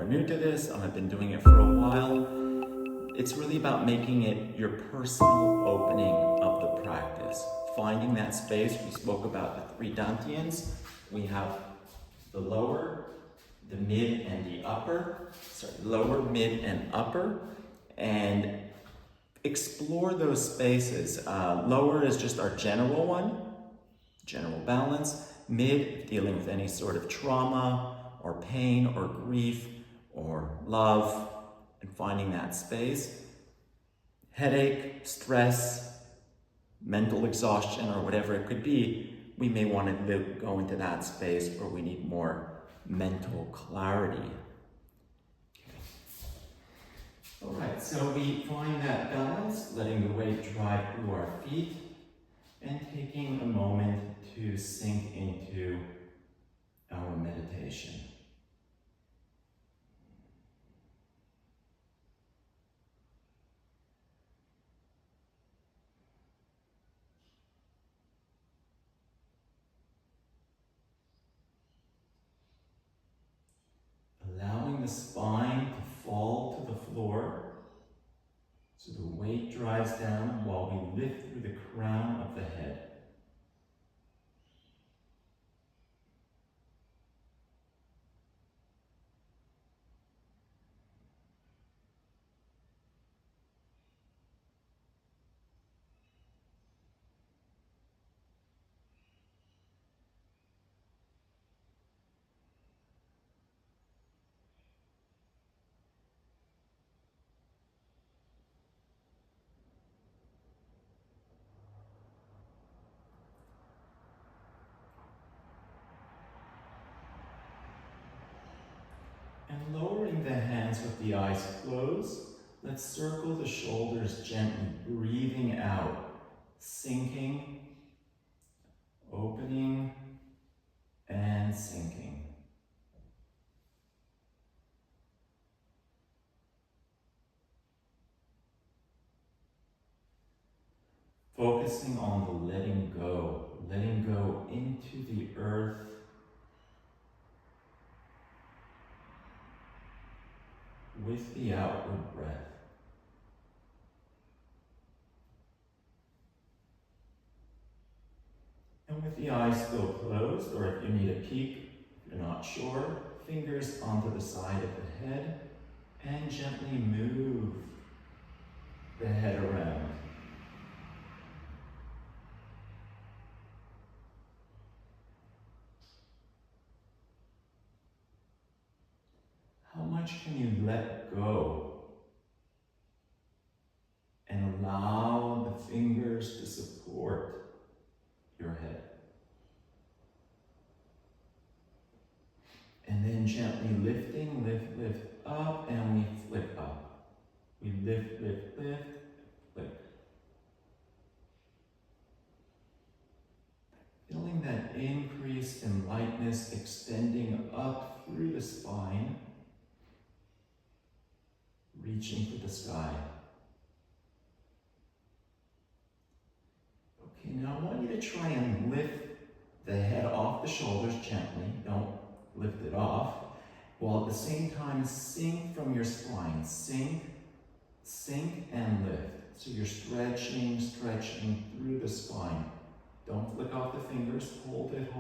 are new to this, I've been doing it for a while, it's really about making it your personal opening of the practice. Finding that space. We spoke about the three dantians. We have the lower, the mid, and the upper. Sorry, lower, mid, and upper. And explore those spaces. Lower is just our general one, general balance. Mid, dealing with any sort of trauma or pain or grief or love, and finding that space. Headache, stress, mental exhaustion, or whatever it could be, we may want to go into that space where we need more mental clarity. Okay. All right, so we find that balance, letting the weight drive through our feet, and taking a moment to sink into our meditation. Allowing the spine to fall to the floor so the weight drives down while we lift through the crown of the head. And lowering the hands with the eyes closed, let's circle the shoulders gently, breathing out, sinking, opening, and sinking. Focusing on the letting go into the earth, with the outward breath. And with the eyes still closed, or if you need a peek, if you're not sure, fingers onto the side of the head, and gently move the head around. How much can you let go and allow the fingers to support your head? And then gently lifting, lift up, and we flick up. We lift, flick. Feeling that increase in lightness extending up through the spine, reaching for the sky. Okay, now I want you to try and lift the head off the shoulders gently. Don't lift it off. While at the same time sink from your spine. Sink, and lift. So you're stretching through the spine. Don't flick off the fingers. Hold it,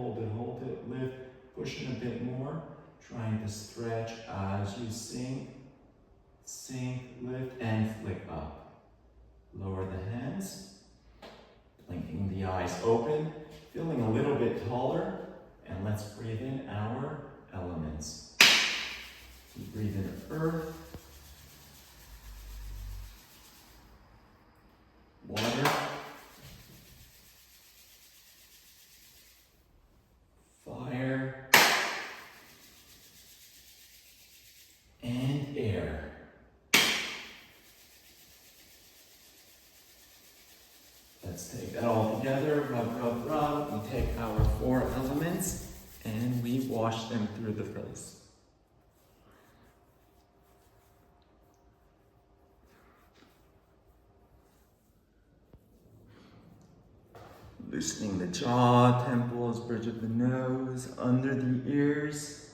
lift, pushing a bit more. Trying to stretch as you sink, lift, and flick up. Lower the hands, blinking the eyes open, feeling a little bit taller, and let's breathe in our elements. We breathe in earth, water, fire, and air. Let's take that all together, rub. We take our 4 elements and we wash them through the face. Loosening the jaw, temples, bridge of the nose, under the ears.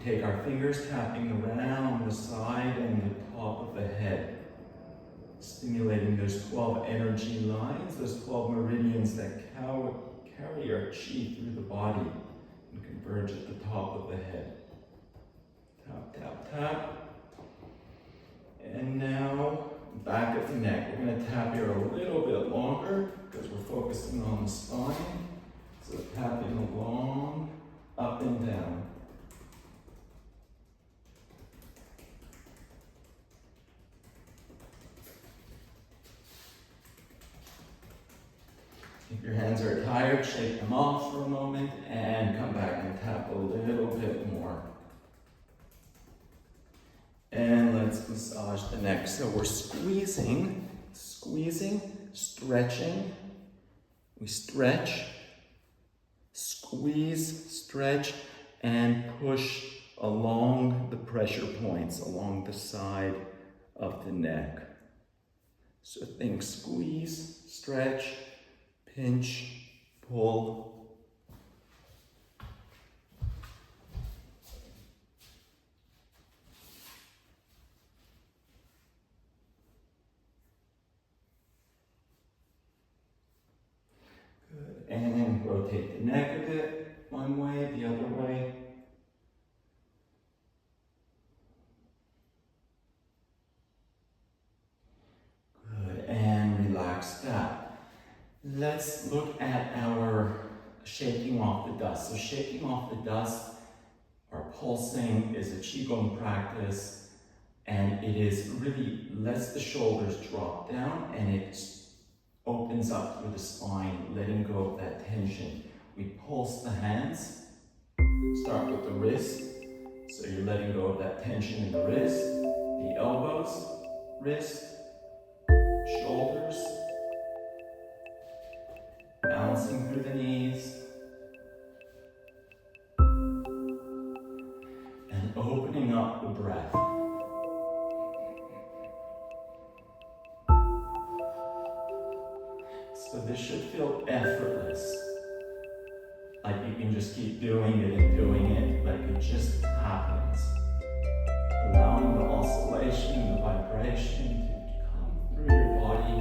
take our fingers, tapping around the side and the top of the head, stimulating those 12 energy lines, those 12 meridians that carry our chi through the body and converge at the top of the head. Tap, tap, tap. And now, back of the neck. We're going to tap here a little bit longer because we're focusing on the spine. So tapping along, up and down. If your hands are tired, shake them off for a moment and come back and tap a little bit more. And let's massage the neck. So we're squeezing, stretching. We stretch, squeeze, stretch, and push along the pressure points, along the side of the neck. So think squeeze, stretch, pinch, pull. Good. And rotate the neck a bit, one way, the other way. Good. And relax that. Let's look at our shaking off the dust. So shaking off the dust, our pulsing is a Qigong practice, and it is really lets the shoulders drop down and it opens up through the spine, letting go of that tension. We pulse the hands, start with the wrist, so you're letting go of that tension in the wrist, the elbows, wrist, shoulders, bouncing through the knees, and opening up the breath. So this should feel effortless, like you can just keep doing it and doing it, like it just happens. Allowing the oscillation, the vibration to come through your body.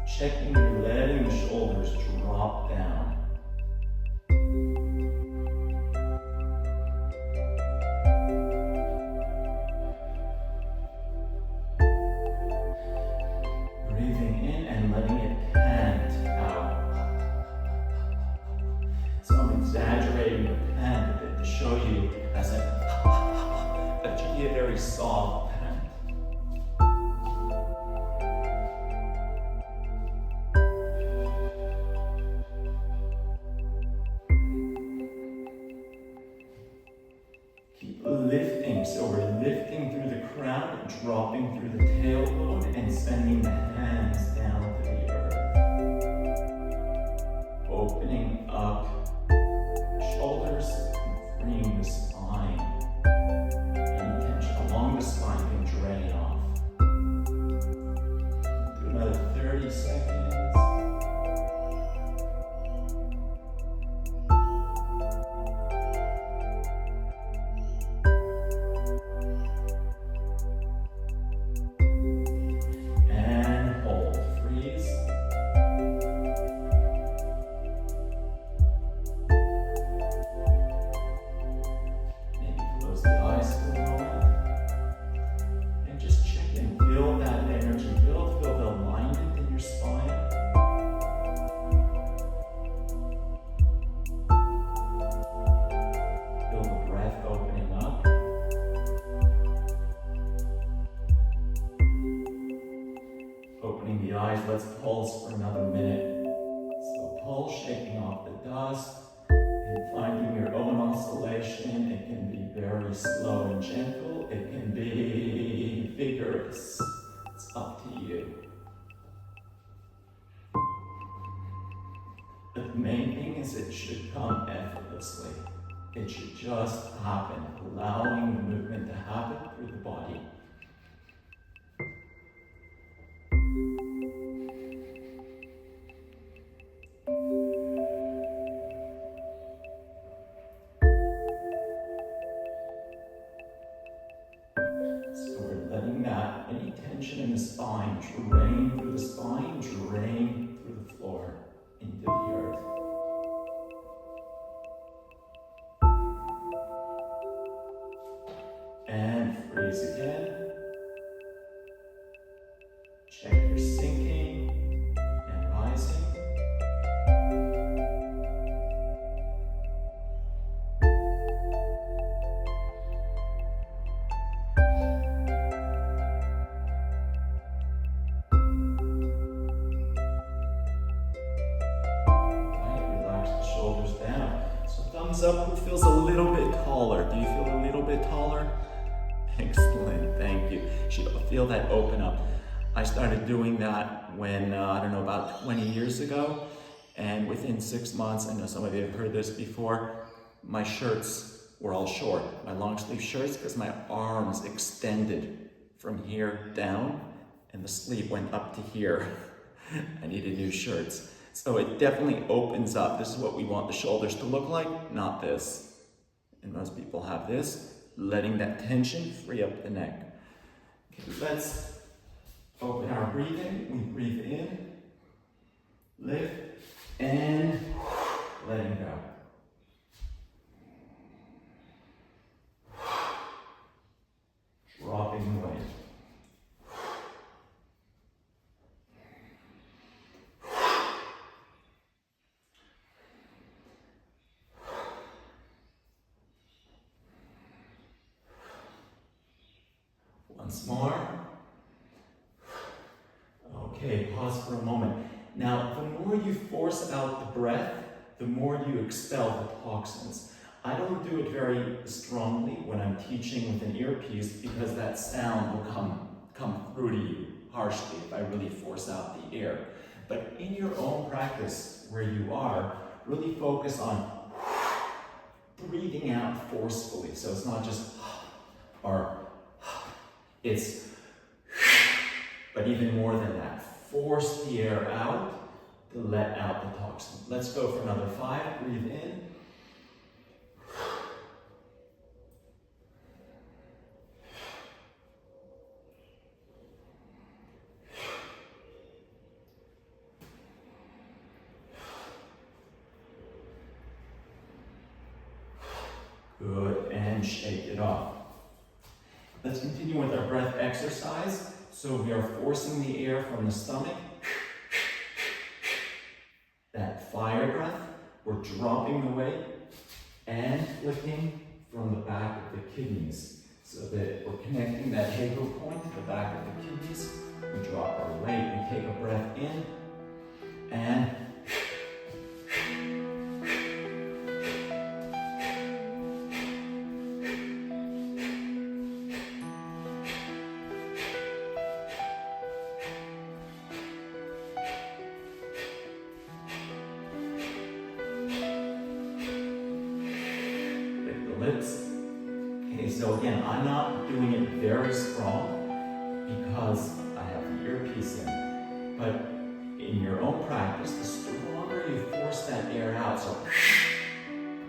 Checking and letting the shoulders drop down. Breathing in and letting it pant out. So I'm exaggerating the pant a bit to show you as that should be a very soft pant. Lifting, so we're lifting through the crown, dropping through the tailbone, and sending the hands down to the earth. Opening up shoulders, and freeing the spine. Any tension along the spine can drain off. Do another 30 seconds. Opening the eyes, let's pulse for another minute. So pulse, shaking off the dust, and finding your own oscillation. It can be very slow and gentle. It can be vigorous. It's up to you. But the main thing is it should come effortlessly. It should just happen, allowing the movement to happen through the body. So we're letting that, any tension in the spine, drain through the spine, drain through the floor, into the earth. And freeze again. Check your sinking and rising. Shoulders down. So thumbs up, who feels a little bit taller? Do you feel a little bit taller? Excellent, thank you. Should feel that open up. I started doing that when, I don't know, about 20 years ago. And within 6 months, I know some of you have heard this before, my shirts were all short. My long sleeve shirts, because my arms extended from here down and the sleeve went up to here. I needed new shirts. So it definitely opens up. This is what we want the shoulders to look like, not this. And most people have this, letting that tension free up the neck. Okay, let's open our breathing. We breathe in, lift, and letting go. Dropping the weight. Once more. Okay, pause for a moment. Now, the more you force out the breath, the more you expel the toxins. I don't do it very strongly when I'm teaching with an earpiece because that sound will come through to you harshly if I really force out the air. But in your own practice, where you are, really focus on breathing out forcefully. So it's not just or it's, but even more than that, force the air out to let out the toxin. Let's go for another 5. Breathe in. Good, and shake it off. Let's continue with our breath exercise. So we are forcing the air from the stomach. That fire breath. We're dropping the weight and flicking from the back of the kidneys so that we're connecting that halo point to the back of the kidneys. We drop our weight, we take a breath in and lips. Okay, so again, I'm not doing it very strong because I have the earpiece in, but in your own practice, the stronger you force that air out, so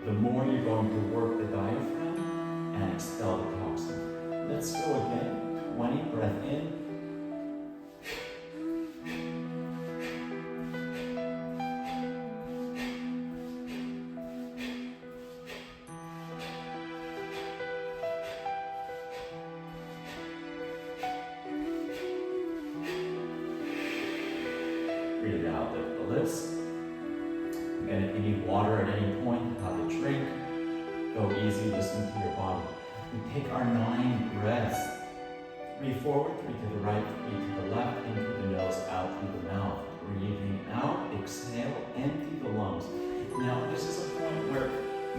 the more you're going to work the diaphragm and expel the toxin. Let's go again, 20, breath in. Breathe out the lips. Again, if you need water at any point, have a drink. Go easy, listen to your body. We take our 9 breaths. 3 forward, 3 to the right, 3 to the left, in through the nose, out through the mouth. Breathing out, exhale, empty the lungs. Now, this is a point where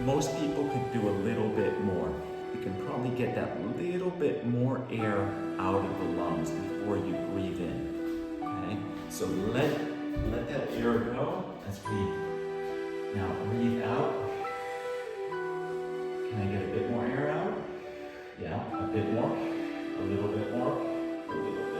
most people could do a little bit more. You can probably get that little bit more air out of the lungs before you breathe in. Okay? So let that air go as we now breathe out. Can I get a bit more air out? Yeah, a bit more, a little bit more, a little bit